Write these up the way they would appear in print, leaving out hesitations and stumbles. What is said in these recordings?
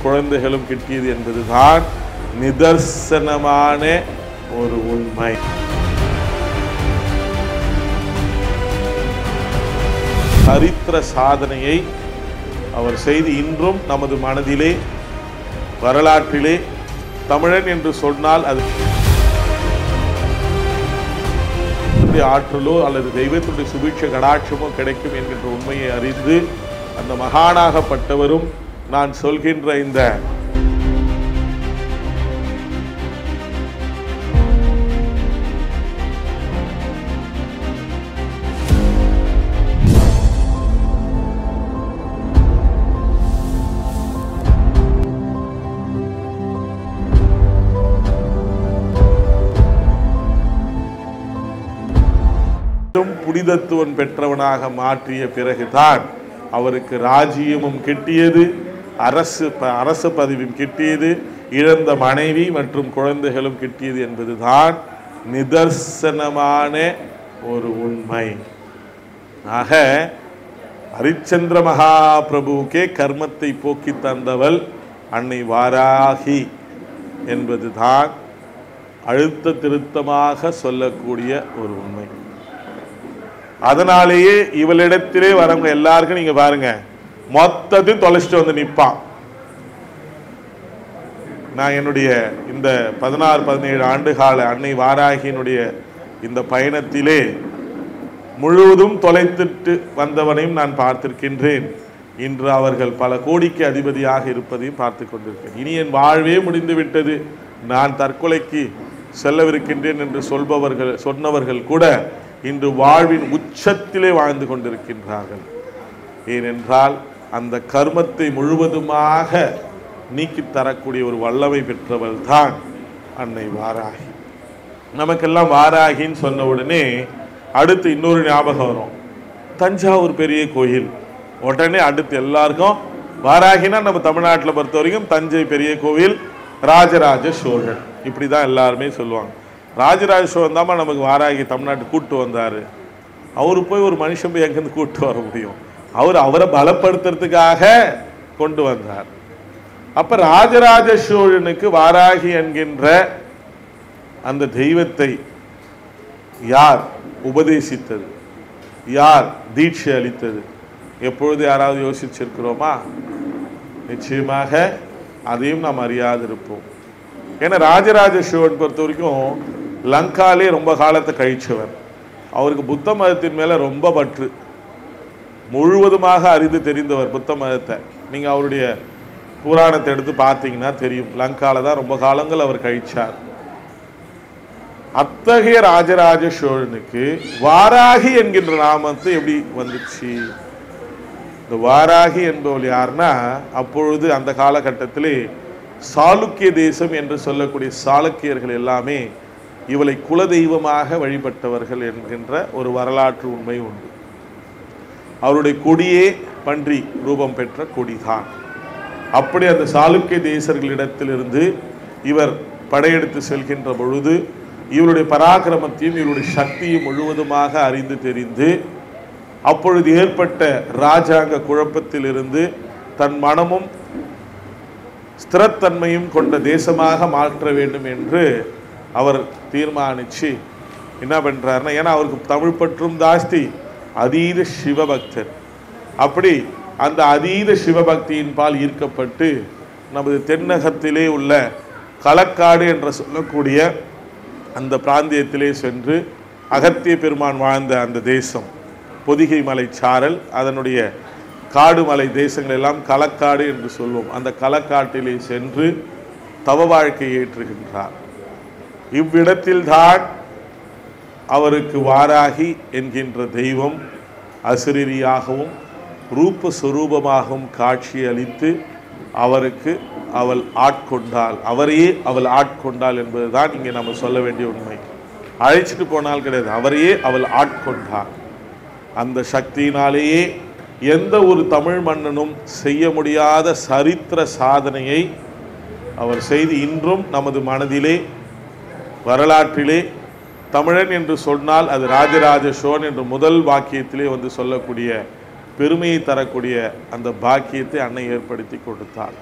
குழந்தைகளும் கிட்டியது என்பதுதான் நிதர்சனமான ஒரு உண்மை. சரித்திர சாதனையை அவர் செய்து இன்றும் நமது மனதிலே வரலாற்றிலே தமிழன் என்று சொன்னால் அது ஆற்றலோ அல்லது தெய்வத்துடைய சுபீட்ச கடாட்சமோ கிடைக்கும் என்கின்ற உண்மையை அறிந்து அந்த மகானாகப்பட்டவரும் நான் சொல்கின்ற இந்த புனிதத்துவம் பெற்றவனாக மாற்றிய பிறகுதான் அவருக்கு ராஜ்யமும் கிட்டியது, அரசு பதவியும் கிட்டியது, இழந்த மனைவி மற்றும் குழந்தைகளும் கிட்டியது என்பதுதான் நிதர்சனமான ஒரு உண்மை. ஆக ஹரிச்சந்திர மகாபிரபுவுக்கே கர்மத்தை போக்கி தந்தவள் அன்னை வாராகி என்பதுதான் அழுத்த திருத்தமாக சொல்லக்கூடிய ஒரு உண்மை. அதனாலேயே இவளிடத்திலே வரவங்க எல்லாருக்கும் நீங்க பாருங்க, மொத்தத்தையும் தொலைச்சிட்டு வந்து நிற்பான். நான் என்னுடைய இந்த 16-17 ஆண்டு கால அன்னை வாராகியினுடைய இந்த பயணத்திலே முழுவதும் தொலைத்துட்டு வந்தவனையும் நான் பார்த்திருக்கின்றேன். இன்று அவர்கள் பல கோடிக்கு அதிபதியாக இருப்பதையும் பார்த்து கொண்டிருக்கிறேன். இனி என் வாழ்வே முடிந்து விட்டது, நான் தற்கொலைக்கு செல்லவிருக்கின்றேன் என்று சொன்னவர்கள் கூட இன்று வாழ்வின் உச்சத்திலே வாழ்ந்து கொண்டிருக்கின்றார்கள். ஏனென்றால் அந்த கர்மத்தை முழுவதுமாக நீக்கி தரக்கூடிய ஒரு வல்லமை பெற்றவள் தான் அன்னை வாராகி. நமக்கெல்லாம் வாராகின்னு சொன்ன உடனே அடுத்து இன்னொரு ஞாபகம் வரும், தஞ்சாவூர் பெரிய கோயில். உடனே அடுத்து எல்லாருக்கும் வாராகினா நம்ம தமிழ்நாட்டில் பொறுத்த வரைக்கும் தஞ்சை பெரிய கோவில், ராஜராஜ சோழன், இப்படி தான் எல்லாருமே சொல்லுவாங்க. ராஜராஜ சோழன் தான் நமக்கு வாராகி தமிழ்நாட்டு கூட்டு வந்தார். அவரு போய் ஒரு மனுஷன் போய் எங்கேருந்து கூட்டு வர முடியும்? அவரை பலப்படுத்துறதுக்காக கொண்டு வந்தார். அப்ப ராஜராஜ சோழனுக்கு வாராகி என்கின்ற அந்த தெய்வத்தை யார் உபதேசித்தது, யார் தீட்சை அளித்தது, எப்பொழுது யாராவது யோசிச்சிருக்கிறோமா? நிச்சயமாக அதையும் நாம் அறியாது இருப்போம். ஏன்னா ராஜராஜ சோழன் பொறுத்த வரைக்கும் லங்காலே ரொம்ப காலத்தை கழிச்சவர். அவருக்கு புத்த மதத்தின் மேல ரொம்ப பற்று, முழுவதுமாக அறிந்து தெரிந்தவர் புத்த மதத்தை. நீங்க அவருடைய புராணத்தை எடுத்து பார்த்தீங்கன்னா தெரியும், லங்கால தான் ரொம்ப காலங்கள் அவர் கழிச்சார். அத்தகைய ராஜராஜ சோழனுக்கு வாராகி என்கின்ற நாமத்தை எப்படி வந்துச்சு? இந்த வாராகி என்பவள் யாருன்னா, அப்பொழுது அந்த காலகட்டத்திலே சாளுக்கிய தேசம் என்று சொல்லக்கூடிய சாளுக்கியர்கள் எல்லாமே இவளை குலதெய்வமாக வழிபட்டவர்கள் என்கின்ற ஒரு வரலாற்று உண்மை உண்டு. அவருடைய கொடியே பன்றி ரூபம் பெற்ற கொடிதான். அப்படி அந்த சாளுக்கிய தேசர்களிடத்திலிருந்து இவர் படையெடுத்து செல்கின்ற பொழுது இவருடைய பராக்கிரமத்தையும் இவருடைய சக்தியும் முழுவதுமாக அறிந்து தெரிந்து அப்பொழுது ஏற்பட்ட இராஜாங்க குழப்பத்திலிருந்து தன் மனமும் ஸ்திரத்தன்மையும் கொண்ட தேசமாக மாற்ற வேண்டும் என்று அவர் தீர்மானிச்சு என்ன பண்றாருன்னா, ஏன்னா அவருக்கு தமிழ் பற்றும் ஜாஸ்தி, அதீத சிவபக்தர். அப்படி அந்த அதீத சிவபக்தியின் பால் ஈர்க்கப்பட்டு நமது தென்னகத்திலே உள்ள களக்காடு என்று சொல்லக்கூடிய அந்த பிராந்தியத்திலே சென்று அகத்திய பெருமான் வாழ்ந்த அந்த தேசம் பொதிகை மலை சாரல், அதனுடைய காடு மலை தேசங்கள் எல்லாம் களக்காடு என்று சொல்வோம். அந்த களக்காட்டிலே சென்று தவ வாழ்க்கை ஏற்றுகின்றார். இவ்விடத்தில்தான் அவருக்கு வாராகி என்கின்ற தெய்வம் அசிரியாகவும் ரூபஸ்வரூபமாகவும் காட்சி அளித்து அவருக்கு அவள் ஆட்கொண்டாள், அவரையே அவள் ஆட்கொண்டாள் என்பதுதான் இங்கே நம்ம சொல்ல வேண்டிய உண்மை. அழைச்சிட்டு போனால் கிடையாது, அவரையே அவள் ஆட்கொண்டாள். அந்த சக்தியினாலேயே எந்த ஒரு தமிழ் மன்னனும் செய்ய முடியாத சரித்திர சாதனையை அவர் செய்து இன்றும் நமது மனதிலே வரலாற்றிலே தமிழன் என்று சொன்னால் அது ராஜராஜ சோழன் என்ற முதல் வாக்கியத்திலே வந்து சொல்லக்கூடிய பெருமையை தரக்கூடிய அந்த பாக்கியத்தை அன்னை ஏற்படுத்தி கொடுத்தாள்.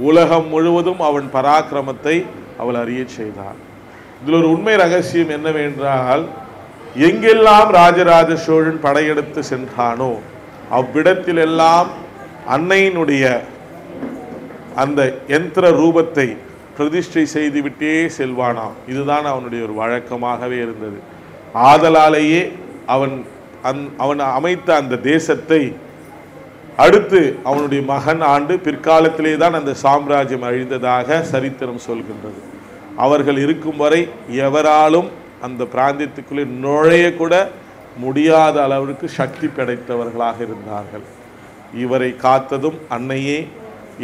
உலகம் முழுவதும் அவன் பராக்கிரமத்தை அவள் அறிய செய்தாள். இதில் ஒரு உண்மை ரகசியம் என்னவென்றால், எங்கெல்லாம் ராஜராஜ சோழன் படையெடுத்து சென்றானோ அவ்விடத்திலெல்லாம் அன்னையினுடைய அந்த யந்திர ரூபத்தை பிரதிஷ்டை செய்துவிட்டே செல்வானாம். இதுதான் அவனுடைய ஒரு வழக்கமாகவே இருந்தது. ஆதலாலேயே அவன் அமைத்த அந்த தேசத்தை அடுத்து அவனுடைய மகன் ஆண்டு பிற்காலத்திலே தான் அந்த சாம்ராஜ்யம் அழிந்ததாக சரித்திரம் சொல்கின்றது. அவர்கள் இருக்கும் வரை எவராலும் அந்த பிராந்தியத்துக்குள்ளே நுழைய கூட முடியாத அளவிற்கு சக்தி படைத்தவர்களாக இருந்தார்கள். இவரை காத்ததும் அன்னையே,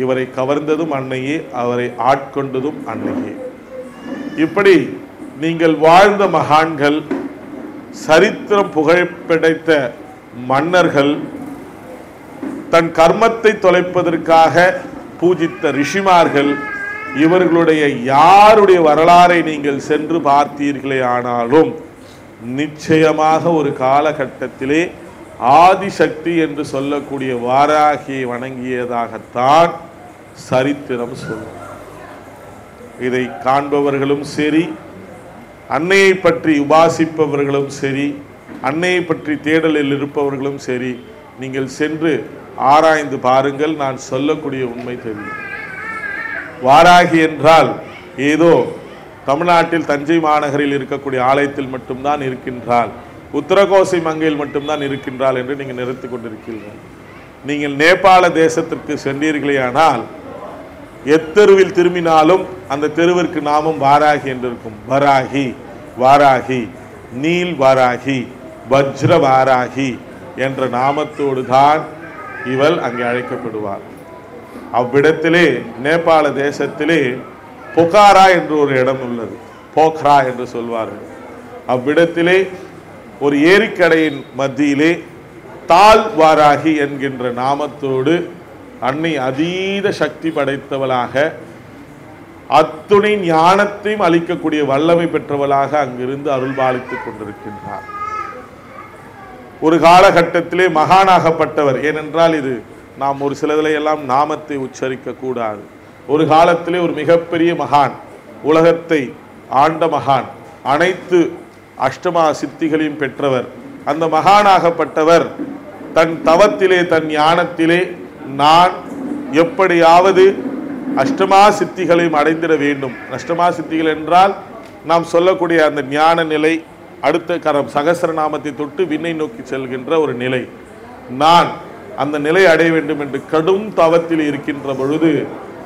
இவரை கவர்ந்ததும் அன்னையே, அவரை ஆட்கொண்டதும் அன்னையே. இப்படி நீங்கள் வாழ்ந்த மகான்கள், சரித்திரம் புகழ்பெடைத்த மன்னர்கள், தன் கர்மத்தை தொலைப்பதற்காக பூஜித்த ரிஷிமார்கள், இவர்களுடைய யாருடைய வரலாறை நீங்கள் சென்று பார்த்தீர்களே ஆனாலும் நிச்சயமாக ஒரு காலகட்டத்திலே ஆதிசக்தி என்று சொல்லக்கூடிய வாராகியை வணங்கியதாகத்தான் சரித்திரம் சொல்லும். இதை காண்பவர்களும் சரி, அன்னையை பற்றி உபாசிப்பவர்களும் சரி, அன்னையை பற்றி தேடலில் இருப்பவர்களும் சரி, நீங்கள் சென்று ஆராய்ந்து பாருங்கள். நான் சொல்லக்கூடிய உண்மை தெரியும். வாராகி என்றால் ஏதோ தமிழ்நாட்டில் தஞ்சை மாநகரில் இருக்கக்கூடிய ஆலயத்தில் மட்டும்தான் இருக்கின்றாள், உத்தரகோசை மங்கையில் மட்டும்தான் இருக்கின்றாள் என்று நீங்கள் நிறுத்தி கொண்டிருக்கிறீர்கள். நீங்கள் நேபாள தேசத்திற்கு சென்றீர்களேயானால் எத்தெருவில் திரும்பினாலும் அந்த தெருவிற்கு நாமம் வாராகி என்று இருக்கும். வராகி, வாராகி, நீல் வாராகி, வஜ்ர வாராகி என்ற நாமத்தோடு தான் இவள் அங்கே அழைக்கப்படுவார். அவ்விடத்திலே நேபாள தேசத்திலே பொகாரா என்று ஒரு இடம் உள்ளது. போக்ரா என்று சொல்வார்கள். அவ்விடத்திலே ஒரு ஏரிக்கடையின் மத்தியிலே தால் வாராகி என்கின்ற நாமத்தோடு அன்னை அதீத சக்தி படைத்தவளாக, அத்துணை ஞானத்தையும் அளிக்கக்கூடிய வல்லமை பெற்றவளாக அங்கிருந்து அருள்பாலித்துக் கொண்டிருக்கின்றார். ஒரு காலகட்டத்திலே மகானாகப்பட்டவர், ஏனென்றால் இது நாம் ஒரு சிலதிலே எல்லாம் நாமத்தை உச்சரிக்க கூடாது. ஒரு காலத்திலே ஒரு மிகப்பெரிய மகான், உலகத்தை ஆண்ட மகான், அனைத்து அஷ்டமா சித்திகளையும் பெற்றவர். அந்த மகானாகப்பட்டவர் தன் தவத்திலே, தன் ஞானத்திலே, நான் எப்படியாவது அஷ்டமா சித்திகளையும் அடைந்திட வேண்டும். அஷ்டமா சித்திகள் என்றால் நாம் சொல்லக்கூடிய அந்த ஞான நிலை, அடுத்த கரம் சகஸ்ரநாமத்தை தொட்டு விண்ணை நோக்கி செல்கின்ற ஒரு நிலை. நான் அந்த நிலை அடைய வேண்டும் என்று கடும் தவத்தில் இருக்கின்ற பொழுது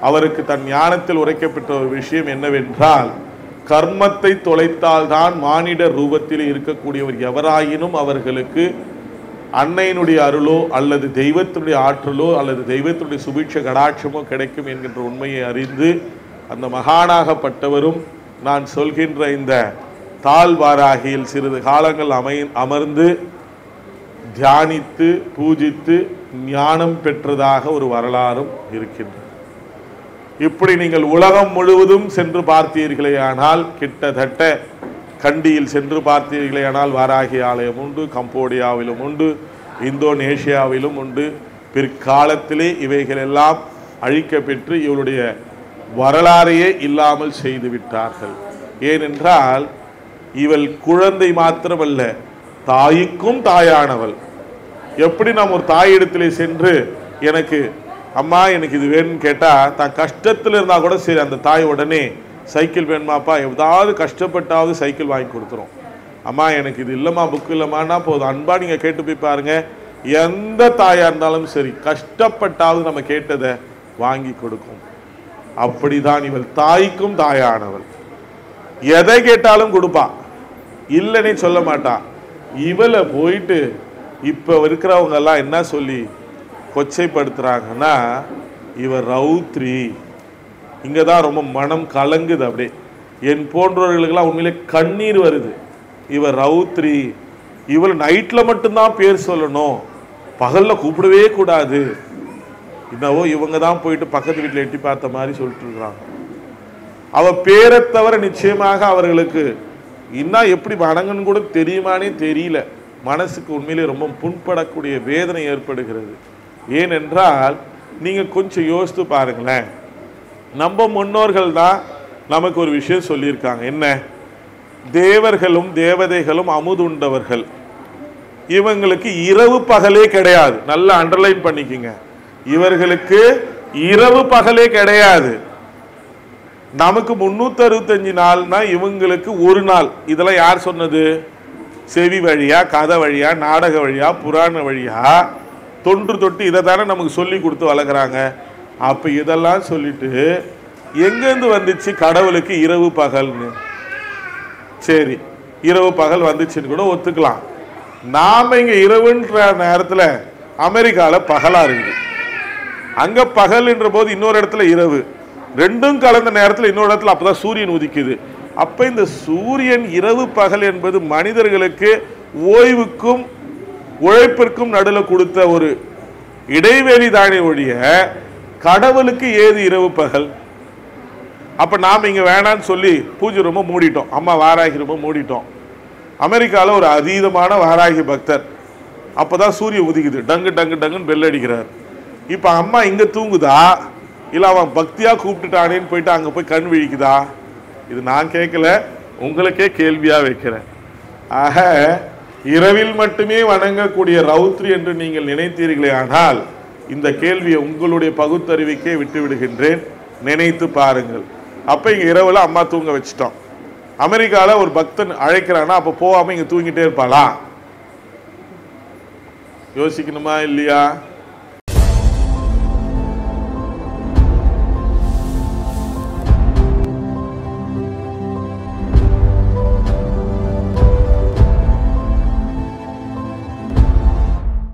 அவருக்கு தன் ஞானத்தில் உரைக்கப்பட்ட ஒரு விஷயம் என்னவென்றால், கர்மத்தை தொலைத்தால்தான் மானிட ரூபத்தில் இருக்கக்கூடியவர் எவராயினும் அவர்களுக்கு அன்னையினுடைய அருளோ அல்லது தெய்வத்தினுடைய ஆற்றலோ அல்லது தெய்வத்தினுடைய சுபீட்ச கடாட்சமோ கிடைக்கும் என்கின்ற உண்மையை அறிந்து அந்த மகானாகப்பட்டவரும் நான் சொல்கின்ற இந்த தாழ்வாராகியில் சிறிது காலங்கள் அமர்ந்து தியானித்து பூஜித்து ஞானம் பெற்றதாக ஒரு வரலாறும் இருக்கின்றது. இப்படி நீங்கள் உலகம் முழுவதும் சென்று பார்த்தீர்களேயானால், கிட்டத்தட்ட கண்டியில் சென்று பார்த்தீர்களேயானால் வாராகி ஆலயம் உண்டு, கம்போடியாவிலும் உண்டு, இந்தோனேஷியாவிலும் உண்டு. பிற்காலத்திலே இவைகளெல்லாம் அழிக்கப்பெற்று இவருடைய வரலாறையே இல்லாமல் செய்து விட்டார்கள். ஏனென்றால் இவள் குழந்தை மாத்திரமல்ல, தாய்க்கும் தாயானவள். எப்படி நாம் ஒரு தாயிடத்திலே சென்று எனக்கு அம்மா எனக்கு இது வேணும்னு கேட்டால், தான் கஷ்டத்தில் இருந்தால் கூட சரி அந்த தாய் உடனே சைக்கிள் வேணுமாப்பா, எதாவது கஷ்டப்பட்டாவது சைக்கிள் வாங்கி கொடுத்துரும். அம்மா எனக்கு இது இல்லைம்மா, புக்கு இல்லைம்மான்னா போதும். அன்பா நீங்கள் கேட்டு போய் பாருங்கள், எந்த தாயாக இருந்தாலும் சரி கஷ்டப்பட்டாவது நம்ம கேட்டதை வாங்கி கொடுக்கும். அப்படிதான் இவள் தாய்க்கும் தாயானவள். எதை கேட்டாலும் கொடுப்பா, இல்லைன்னே சொல்ல மாட்டா. இவளை போயிட்டு இப்போ இருக்கிறவங்க எல்லாம் என்ன சொல்லி கொச்சைப்படுத்துறாங்கன்னா, இவர் ரவுத்ரி. இங்கே தான் ரொம்ப மனம் கலங்குது. அப்படியே என் போன்றவர்களுக்கெல்லாம் உண்மையிலே கண்ணீர் வருது. இவர் ரவுத்ரி, இவள் நைட்டில் மட்டும்தான் பேர் சொல்லணும், பகலில் கூப்பிடவே கூடாது. என்னவோ இவங்க தான் போயிட்டு பக்கத்து வீட்டில் எட்டி பார்த்த மாதிரி சொல்லிட்டு இருக்கிறாங்க. அவள் பேரை தவிர நிச்சயமாக அவர்களுக்கு இன்னும் எப்படி வணங்கன்னு கூட தெரியுமானே தெரியல. மனசுக்கு உண்மையிலே ரொம்ப புண்படக்கூடிய வேதனை ஏற்படுகிறது. ஏனென்றால் நீங்கள் கொஞ்சம் யோசித்து பாருங்களேன், நம்ம முன்னோர்கள் தான் நமக்கு ஒரு விஷயம் சொல்லியிருக்காங்க. என்ன? தேவர்களும் தேவதைகளும் அமுதுண்டவர்கள். இவங்களுக்கு இரவு பகலே கிடையாது. நல்லா அண்டர்லைன் பண்ணிக்கங்க. இவர்களுக்கு இரவு பகலே கிடையாது. நமக்கு 365 நாள்னா இவங்களுக்கு ஒரு நாள். இதெல்லாம் யார் சொன்னது? செவி வழியா, கதை வழியா, நாடக வழியா, புராண வழியா, தொன்று தொட்டு இதை தானே நமக்கு சொல்லி கொடுத்து வளர்க்குறாங்க. அப்போ இதெல்லாம் சொல்லிட்டு எங்கேருந்து வந்துச்சு கடவுளுக்கு இரவு பகல்னு? சரி, இரவு பகல் வந்துச்சுன்னு கூட ஒத்துக்கலாம். நாம் இங்கே இரவுன்ற நேரத்தில் அமெரிக்காவில் பகலாக இருக்குது. அங்கே பகல்ன்ற போது இன்னொரு இடத்துல இரவு. ரெண்டும் கலந்த நேரத்தில் இன்னொரு இடத்துல அப்போதான் சூரியன் உதிக்குது. அப்போ இந்த சூரியன் இரவு பகல் என்பது மனிதர்களுக்கு ஓய்வுக்கும் உழைப்பிற்கும் நடுவில் கொடுத்த ஒரு இடைவெளி தானே ஒழிய கடவுளுக்கு ஏது இரவு பகல்? அப்போ நாம் இங்கே வேணான்னு சொல்லி பூஜை ரொம்ப மூடிட்டோம். அம்மா வாராகி ரொம்ப மூடிட்டோம். அமெரிக்காவில் ஒரு அதீதமான வாராகி பக்தர். அப்போ தான் சூரியன் உதிக்குது. டங்கு டங்கு டங்குன்னு பெல் அடிக்கிறார். இப்போ அம்மா இங்கே தூங்குதா, இல்லை அவன் பக்தியாக கூப்பிட்டுட்டானேன்னு போயிட்டு அங்கே போய் கண் விழிக்குதா? இது நான் கேட்கல, உங்களுக்கே கேள்வியாக வைக்கிறேன். ஆக இரவில் மட்டுமே வணங்கக்கூடிய ரௌத்ரி என்று நீங்கள் நினைத்தீர்களே, ஆனால் இந்த கேள்வியை உங்களுடைய பகுத்தறிவுக்கே விட்டு விடுகின்றேன். நினைத்து பாருங்கள். அப்போ இங்கே இரவில் அம்மா தூங்க வச்சிட்டோம். அமெரிக்காவில் ஒரு பக்தன் அழைக்கிறான்னா அப்போ போகாமல் இங்கே தூங்கிட்டே இருப்பாளா? யோசிக்கணுமா இல்லையா?